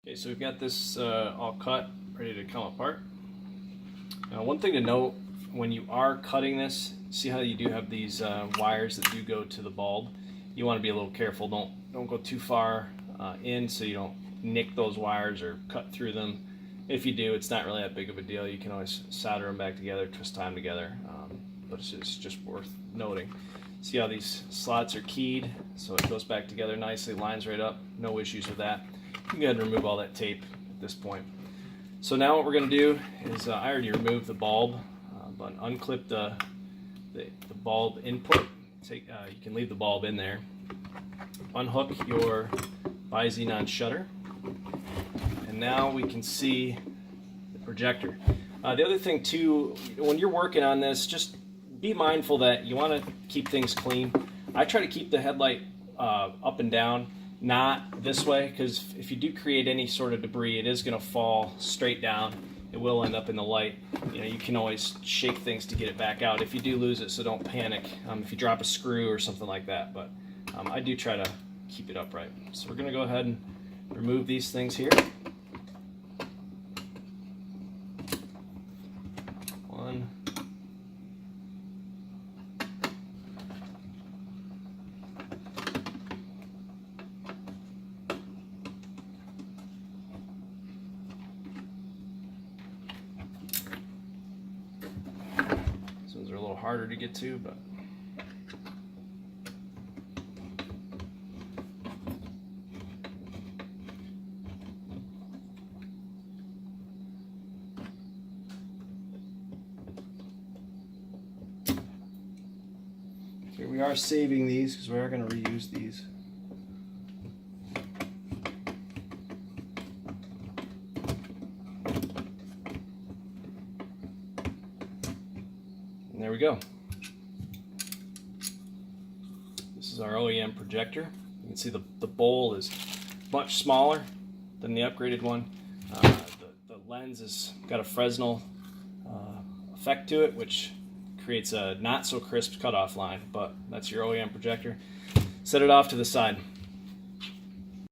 Okay, so we've got this all cut, ready to come apart. Now, one thing to note when you are cutting this, see how you do have these wires that do go to the bulb. You want to be a little careful. Don't go too far in so you don't nick those wires or cut through them. If you do, it's not really that big of a deal. You can always solder them back together, twist time together, but it's just worth noting. See how these slots are keyed, so it goes back together nicely, lines right up, no issues with that. You can go ahead and remove all that tape at this point. So now what we're going to do is, I already removed the bulb, but unclip the bulb input. You can leave the bulb in there. Unhook your bi-xenon shutter, and now we can see the projector. The other thing too, when you're working on this, just be mindful that you want to keep things clean. I try to keep the headlight up and down, not this way, because if you do create any sort of debris, it is going to fall straight down. It will end up in the light. You can always shake things to get it back out if you do lose it, so don't panic if you drop a screw or something like that. But I do try to keep it upright. So we're going to go ahead and remove these things here. One. These ones are a little harder to get to, but here we are saving these because we are going to reuse these. And there we go. This is our OEM projector. You can see the bowl is much smaller than the upgraded one. The lens has got a Fresnel effect to it, which creates a not so crisp cutoff line, but that's your OEM projector. Set it off to the side.